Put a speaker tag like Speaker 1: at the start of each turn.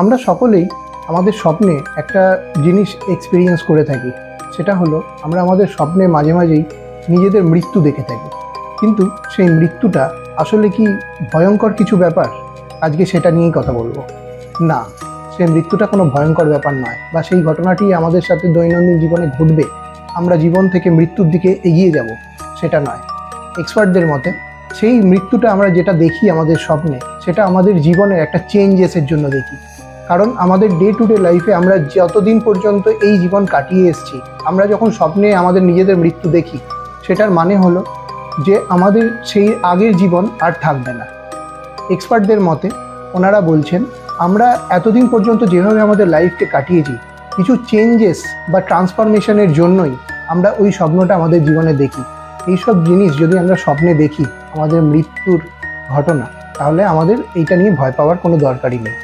Speaker 1: আমরা সকলেই আমাদের স্বপ্নে একটা জিনিস এক্সপিরিয়েন্স করে থাকি, সেটা হলো আমরা আমাদের স্বপ্নে মাঝে মাঝেই নিজেদের মৃত্যু দেখে থাকি। কিন্তু সেই মৃত্যুটা আসলে কি ভয়ঙ্কর কিছু ব্যাপার? আজকে সেটা নিয়েই কথা বলবো। না, সেই মৃত্যুটা কোনো ভয়ঙ্কর ব্যাপার নয়, বা সেই ঘটনাটি আমাদের সাথে দৈনন্দিন জীবনে ঘটবে, আমরা জীবন থেকে মৃত্যুর দিকে এগিয়ে যাব, সেটা নয়। এক্সপার্টদের মতে সেই মৃত্যুটা আমরা যেটা দেখি আমাদের স্বপ্নে, সেটা আমাদের জীবনের একটা চেঞ্জেসের জন্য দেখি। কারণ আমাদের ডে টু ডে লাইফে আমরা যতদিন পর্যন্ত এই জীবন কাটিয়ে এসেছি, আমরা যখন স্বপ্নে আমাদের নিজেদের মৃত্যু দেখি, সেটার মানে হলো যে আমাদের সেই আগের জীবন আর থাকবে না। এক্সপার্টদের মতে ওনারা বলছেন, আমরা এতদিন পর্যন্ত যেভাবে আমাদের লাইফকে কাটিয়েছি, কিছু চেঞ্জেস বা ট্রান্সফরমেশনের জন্যই আমরা ওই স্বপ্নটা আমাদের জীবনে দেখি। এইসব জিনিস যদি আমরা স্বপ্নে দেখি আমাদের মৃত্যুর ঘটনা, তাহলে আমাদের এইটা নিয়ে ভয় পাওয়ার কোনো দরকারই নেই।